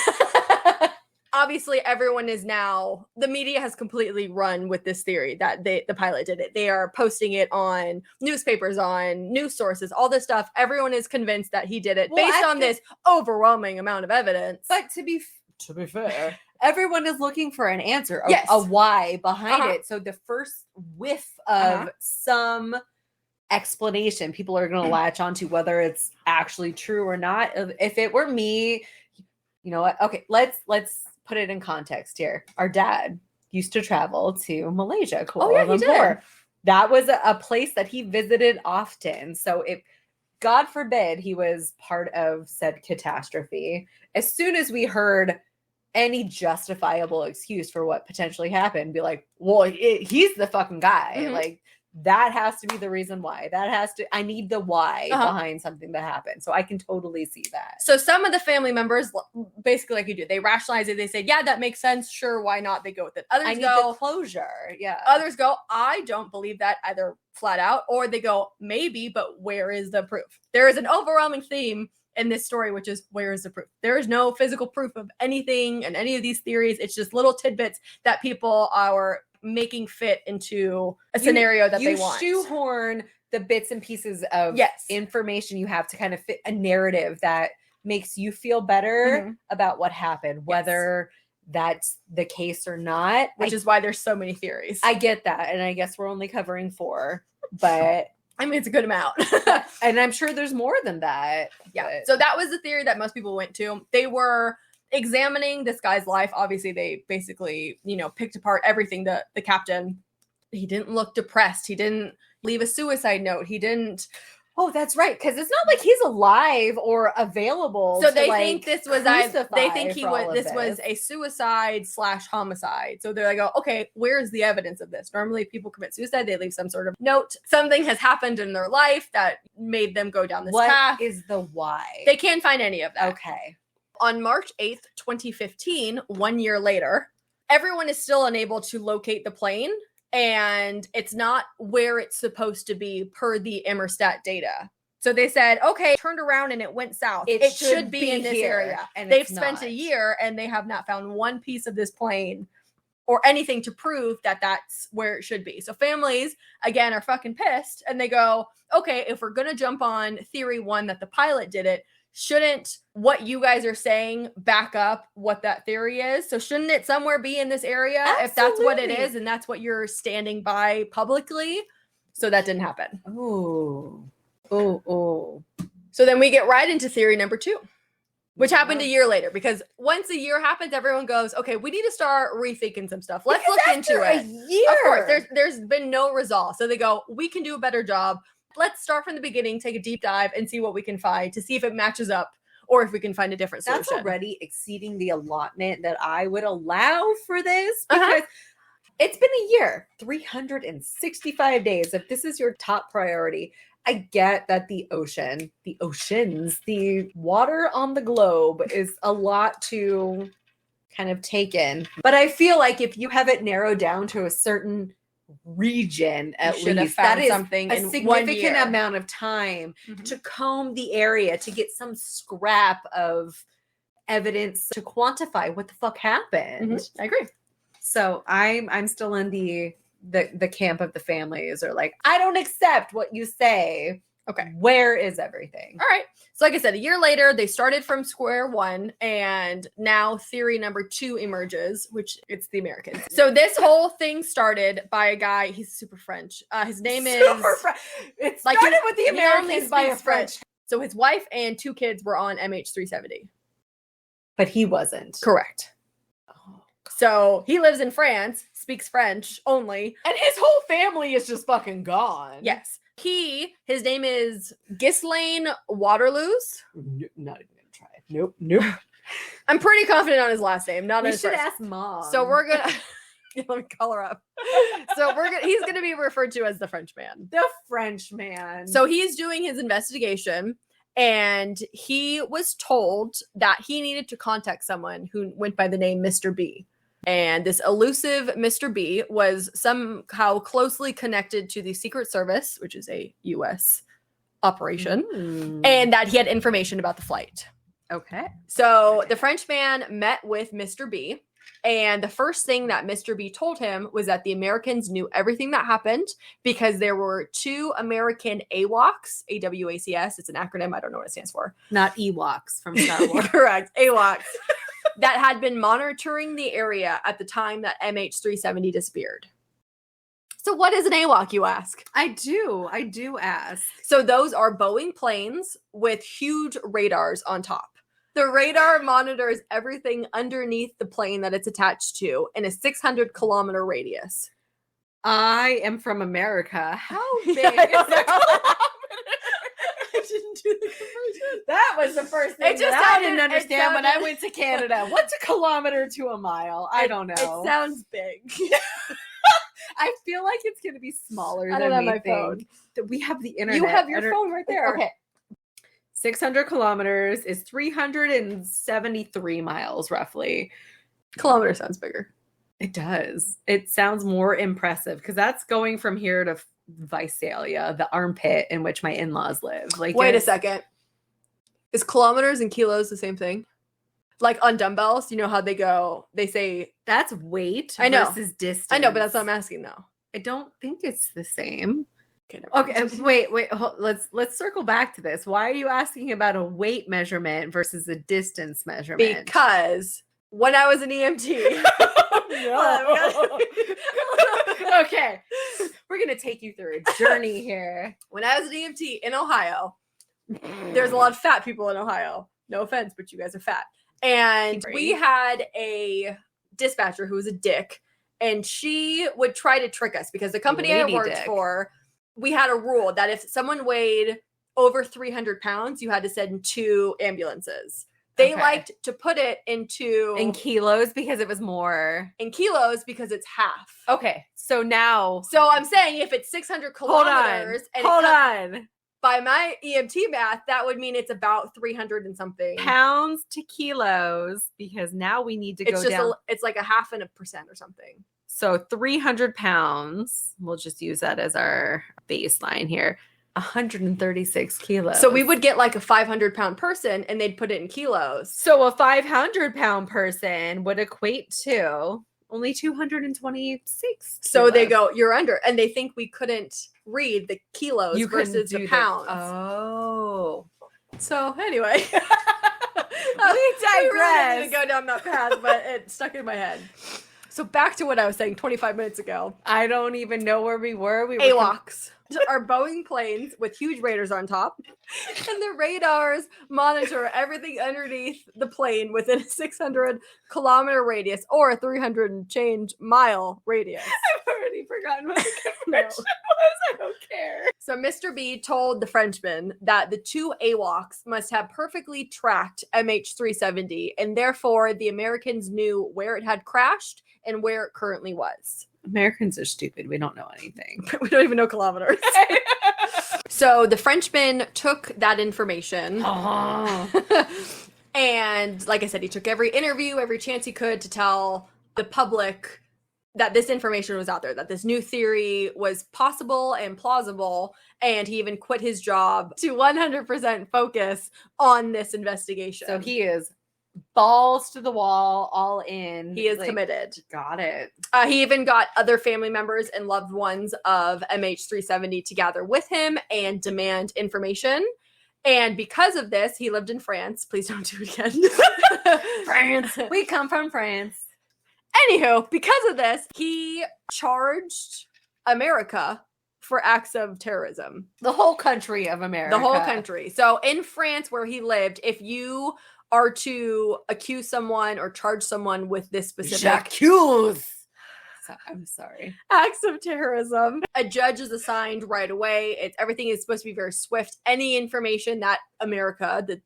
[SPEAKER 2] Obviously, everyone is now, the media has completely run with this theory that the pilot did it. They are posting it on newspapers, on news sources, all this stuff. Everyone is convinced that he did it based on this overwhelming amount of evidence.
[SPEAKER 3] But to be fair, everyone is looking for an answer,
[SPEAKER 2] Yes.
[SPEAKER 3] a why behind
[SPEAKER 2] Uh-huh.
[SPEAKER 3] it. So the first whiff of some explanation, people are going to latch onto whether it's actually true or not. If it were me, you know what? Okay, let's put it in context here. Our dad used to travel to Malaysia, Kuala
[SPEAKER 2] he
[SPEAKER 3] Lumpur.
[SPEAKER 2] did.
[SPEAKER 3] That was a place that he visited often. So if God forbid he was part of said catastrophe, as soon as we heard any justifiable excuse for what potentially happened, be like, well, he's the fucking guy.
[SPEAKER 2] Mhm.
[SPEAKER 3] Like, that has to be the reason why. I need the why behind something that happened. So I can totally see that.
[SPEAKER 2] So some of the family members, basically like you do, they rationalize it. They say, yeah, that makes sense. Sure, why not? They go with it.
[SPEAKER 3] I
[SPEAKER 2] Others
[SPEAKER 3] need
[SPEAKER 2] go,
[SPEAKER 3] the closure. Yeah.
[SPEAKER 2] others go, I don't believe that, either flat out, or they go, maybe, but where is the proof? There is an overwhelming theme in this story, which is, where is the proof? There is no physical proof of anything and any of these theories. It's just little tidbits that people are making fit into a scenario that they want.
[SPEAKER 3] You shoehorn the bits and pieces of
[SPEAKER 2] Yes.
[SPEAKER 3] information you have to kind of fit a narrative that makes you feel better
[SPEAKER 2] Mhm.
[SPEAKER 3] about what happened, whether that's the case or not.
[SPEAKER 2] Which is why there's so many theories.
[SPEAKER 3] I get that, and I guess we're only covering 4, but
[SPEAKER 2] I mean, it's a good amount.
[SPEAKER 3] and I'm sure there's more than that.
[SPEAKER 2] Yeah.
[SPEAKER 3] but-
[SPEAKER 2] So that was the theory that most people went to. They were examining this guy's life. Obviously, they basically, picked apart everything. The captain, he didn't look depressed. He didn't leave a suicide note. He didn't.
[SPEAKER 3] Oh, that's right, because it's not like he's alive or available.
[SPEAKER 2] So
[SPEAKER 3] to,
[SPEAKER 2] they
[SPEAKER 3] like,
[SPEAKER 2] think this was
[SPEAKER 3] crucify
[SPEAKER 2] they think he
[SPEAKER 3] for all
[SPEAKER 2] was
[SPEAKER 3] of
[SPEAKER 2] this was a suicide/homicide. So they're like, oh, okay, where's the evidence of this? Normally, if people commit suicide, they leave some sort of note. Something has happened in their life that made them go down this path.
[SPEAKER 3] What is the why?
[SPEAKER 2] They can't find any of that.
[SPEAKER 3] Okay.
[SPEAKER 2] On March 8th, 2015, 1 year later, everyone is still unable to locate the plane, and it's not where it's supposed to be per the Immerstat data. So they said, okay, turned around and it went south. It should be in this
[SPEAKER 3] here,
[SPEAKER 2] area.
[SPEAKER 3] and
[SPEAKER 2] They've
[SPEAKER 3] it's
[SPEAKER 2] spent
[SPEAKER 3] not.
[SPEAKER 2] a year and they have not found one piece of this plane or anything to prove that that's where it should be. So families, again, are fucking pissed, and they go, okay, if we're going to jump on theory 1 that the pilot did it, shouldn't what you guys are saying back up what that theory is? So shouldn't it somewhere be in this area if that's what it
[SPEAKER 3] Absolutely.
[SPEAKER 2] is and that's what you're standing by publicly? So that didn't happen.
[SPEAKER 3] Oh.
[SPEAKER 2] So then we get right into theory number 2, which happened a year later, because once a year happens, everyone goes, okay, we need to start rethinking some stuff. Let's look into
[SPEAKER 3] A
[SPEAKER 2] it.
[SPEAKER 3] year.
[SPEAKER 2] Of course, there's been no resolve. So they go, we can do a better job. Let's start from the beginning, take a deep dive, and see what we can find to see if it matches up or if we can find a different solution.
[SPEAKER 3] That's already exceeding the allotment that I would allow for this, because it's been a year, 365 days. If this is your top priority, I get that the oceans, the water on the globe is a lot to kind of take in. But I feel like if you have it narrowed down to a certain region, at
[SPEAKER 2] should have
[SPEAKER 3] least,
[SPEAKER 2] found
[SPEAKER 3] that is
[SPEAKER 2] something
[SPEAKER 3] a
[SPEAKER 2] in 1
[SPEAKER 3] significant
[SPEAKER 2] year.
[SPEAKER 3] amount of time
[SPEAKER 2] Mhm.
[SPEAKER 3] to comb the area, to get some scrap of evidence to quantify what the fuck happened.
[SPEAKER 2] Mhm. I agree.
[SPEAKER 3] So I'm still in the camp of the families are like, I don't accept what you say.
[SPEAKER 2] Okay.
[SPEAKER 3] Where is everything?
[SPEAKER 2] All right. So like I said, a year later, they started from square one, and now theory number 2 emerges, which it's the Americans. So this whole thing started by a guy, he's super French. His name is...
[SPEAKER 3] It
[SPEAKER 2] Like,
[SPEAKER 3] started with the
[SPEAKER 2] he only
[SPEAKER 3] Americans by a
[SPEAKER 2] speaks
[SPEAKER 3] French.
[SPEAKER 2] So his wife and 2 kids were on MH370.
[SPEAKER 3] But he wasn't.
[SPEAKER 2] Correct. So he lives in France, speaks French only.
[SPEAKER 3] And his whole family is just fucking gone.
[SPEAKER 2] Yes. His name is Ghislaine Waterloos.
[SPEAKER 3] Not even gonna try it. Nope.
[SPEAKER 2] I'm pretty confident on his last name, not on
[SPEAKER 3] We
[SPEAKER 2] his
[SPEAKER 3] should
[SPEAKER 2] first.
[SPEAKER 3] ask mom.
[SPEAKER 2] So we're gonna let me call her up. So he's gonna be referred to as the Frenchman.
[SPEAKER 3] the French man.
[SPEAKER 2] So he's doing his investigation, and he was told that he needed to contact someone who went by the name Mr. B. And this elusive Mr. B was somehow closely connected to the Secret Service, which is a U.S. operation, and that he had information about the flight.
[SPEAKER 3] Okay.
[SPEAKER 2] So the Frenchman met with Mr. B, and the first thing that Mr. B told him was that the Americans knew everything that happened because there were 2 American AWACS, AWACS, it's an acronym, I don't know what it stands for.
[SPEAKER 3] Not Ewoks from Star Wars.
[SPEAKER 2] Correct, AWACS, that had been monitoring the area at the time that MH370 disappeared. So what is an AWAC, you ask?
[SPEAKER 3] I do ask.
[SPEAKER 2] So those are Boeing planes with huge radars on top. The radar monitors everything underneath the plane that it's attached to in a 600-kilometer radius.
[SPEAKER 3] I am from America. How big
[SPEAKER 2] Yeah, I
[SPEAKER 3] is
[SPEAKER 2] don't
[SPEAKER 3] that?
[SPEAKER 2] know. I didn't do the conversion.
[SPEAKER 3] That was the first thing
[SPEAKER 2] It just
[SPEAKER 3] that I
[SPEAKER 2] sounded-
[SPEAKER 3] didn't
[SPEAKER 2] it
[SPEAKER 3] understand when I
[SPEAKER 2] sounded-
[SPEAKER 3] went to Canada. What's a kilometer to a mile? I don't know.
[SPEAKER 2] It sounds big.
[SPEAKER 3] I feel like it's going to be smaller
[SPEAKER 2] I
[SPEAKER 3] than
[SPEAKER 2] don't have
[SPEAKER 3] we
[SPEAKER 2] my
[SPEAKER 3] think.
[SPEAKER 2] phone.
[SPEAKER 3] That we have the internet.
[SPEAKER 2] You have your phone right there.
[SPEAKER 3] Okay. 600 kilometers is 373 miles roughly.
[SPEAKER 2] Kilometer sounds bigger.
[SPEAKER 3] It does. It sounds more impressive because that's going from here to Visalia, the armpit in which my in-laws live. Like,
[SPEAKER 2] Wait a
[SPEAKER 3] it's-
[SPEAKER 2] second. Is kilometers and kilos the same thing? Like on dumbbells, you know how they say,
[SPEAKER 3] That's weight
[SPEAKER 2] I know.
[SPEAKER 3] versus distance.
[SPEAKER 2] I know, but that's what I'm asking though.
[SPEAKER 3] I don't think it's the same.
[SPEAKER 2] Okay, never
[SPEAKER 3] Okay,
[SPEAKER 2] mind.
[SPEAKER 3] wait. Let's circle back to this. Why are you asking about a weight measurement versus a distance measurement?
[SPEAKER 2] Because when I was an EMT,
[SPEAKER 3] Okay, we're gonna take you through a journey here.
[SPEAKER 2] when I was an EMT in Ohio, there's a lot of fat people in Ohio. No offense, but you guys are fat. And we had a dispatcher who was a dick, and she would try to trick us because the company I
[SPEAKER 3] Lady
[SPEAKER 2] worked
[SPEAKER 3] dick.
[SPEAKER 2] for, we had a rule that if someone weighed over 300 pounds, you had to send 2 ambulances. They
[SPEAKER 3] Okay.
[SPEAKER 2] liked to put it into
[SPEAKER 3] In kilos because it was more.
[SPEAKER 2] in kilos because it's half.
[SPEAKER 3] Okay, so now
[SPEAKER 2] So I'm saying if it's 600
[SPEAKER 3] hold
[SPEAKER 2] kilometers
[SPEAKER 3] on.
[SPEAKER 2] and
[SPEAKER 3] Hold
[SPEAKER 2] it comes,
[SPEAKER 3] on.
[SPEAKER 2] by my EMT math, that would mean it's about 300 and something.
[SPEAKER 3] Pounds to kilos because now we need to
[SPEAKER 2] It's
[SPEAKER 3] go
[SPEAKER 2] just
[SPEAKER 3] down.
[SPEAKER 2] it's like a 0.5% or something.
[SPEAKER 3] So 300 pounds. We'll just use that as our baseline here. 136 kilos.
[SPEAKER 2] So we would get like a 500-pound person and they'd put it in kilos.
[SPEAKER 3] So a 500-pound person would equate to only 226.
[SPEAKER 2] So they
[SPEAKER 3] kilos.
[SPEAKER 2] go, you're under. And they think we couldn't read the kilos
[SPEAKER 3] You couldn't
[SPEAKER 2] versus
[SPEAKER 3] do
[SPEAKER 2] the
[SPEAKER 3] the-
[SPEAKER 2] pounds.
[SPEAKER 3] Oh.
[SPEAKER 2] So anyway.
[SPEAKER 3] We
[SPEAKER 2] We really
[SPEAKER 3] digress.
[SPEAKER 2] need to go down that path, but it stuck in my head. So back to what I was saying 25 minutes ago.
[SPEAKER 3] I don't even know where we were. We were
[SPEAKER 2] AWACS are Boeing planes with huge radars on top, and the radars monitor everything underneath the plane within a 600-kilometer radius or a 300 and change mile radius.
[SPEAKER 3] I've already forgotten what the
[SPEAKER 2] No.
[SPEAKER 3] conversion was. I don't care.
[SPEAKER 2] So Mr. B told the Frenchman that the 2 AWACS must have perfectly tracked MH370, and therefore the Americans knew where it had crashed and where it currently was.
[SPEAKER 3] Americans are stupid. We don't know anything.
[SPEAKER 2] We don't even know kilometers. So the Frenchman took that information.
[SPEAKER 3] Oh.
[SPEAKER 2] And like I said, he took every interview, every chance he could to tell the public that this information was out there, that this new theory was possible and plausible. And he even quit his job to 100% focus on this investigation.
[SPEAKER 3] So he is balls to the wall, all in.
[SPEAKER 2] He is
[SPEAKER 3] Like,
[SPEAKER 2] committed.
[SPEAKER 3] Got it.
[SPEAKER 2] He even got other family members and loved ones of MH370 to gather with him and demand information. And because of this, he lived in France. Please don't do it again.
[SPEAKER 3] France. We come from France.
[SPEAKER 2] Anywho, because of this, he charged America for acts of terrorism.
[SPEAKER 3] The whole country of America.
[SPEAKER 2] The whole country. So in France, where he lived, if you are to accuse someone or charge someone with this specific
[SPEAKER 3] J'accuse. I'm sorry.
[SPEAKER 2] acts of terrorism, a judge is assigned right away. Everything is supposed to be very swift. Any information that America, the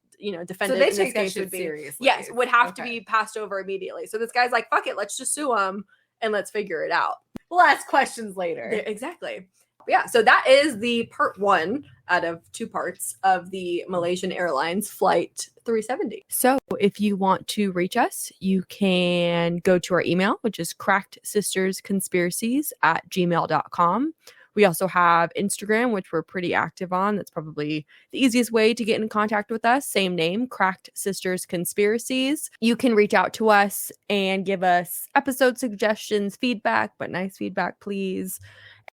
[SPEAKER 2] defendant,
[SPEAKER 3] So they
[SPEAKER 2] in
[SPEAKER 3] take
[SPEAKER 2] this
[SPEAKER 3] that
[SPEAKER 2] case
[SPEAKER 3] shit
[SPEAKER 2] would be
[SPEAKER 3] seriously.
[SPEAKER 2] yes, would have to
[SPEAKER 3] Okay.
[SPEAKER 2] be passed over immediately. So this guy's like, fuck it, let's just sue him and let's figure it out.
[SPEAKER 3] We'll ask questions later.
[SPEAKER 2] Yeah, exactly. Yeah, so that is the part 1 out of 2 parts of the Malaysian Airlines flight 370. So if you want to reach us, you can go to our email, which is crackedsistersconspiracies@gmail.com. We also have Instagram, which we're pretty active on. That's probably the easiest way to get in contact with us. Same name, Cracked Sisters Conspiracies. You can reach out to us and give us episode suggestions, feedback, but nice feedback, please.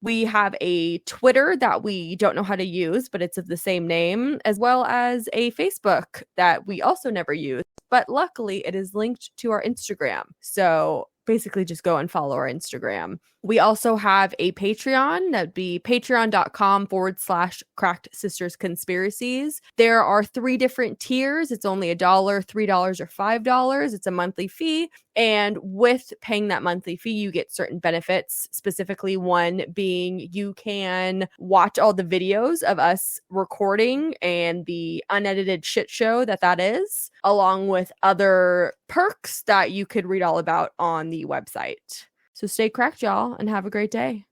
[SPEAKER 2] We have a Twitter that we don't know how to use, but it's of the same name, as well as a Facebook that we also never use. But luckily, it is linked to our Instagram. So basically, just go and follow our Instagram. We also have a Patreon. That'd be patreon.com/Cracked Sisters Conspiracies. There are 3 different tiers. It's only $1, $3, or $5. It's a monthly fee. And with paying that monthly fee, you get certain benefits, specifically one being you can watch all the videos of us recording and the unedited shit show that is, along with other perks that you could read all about on the website. So stay cracked, y'all, and have a great day.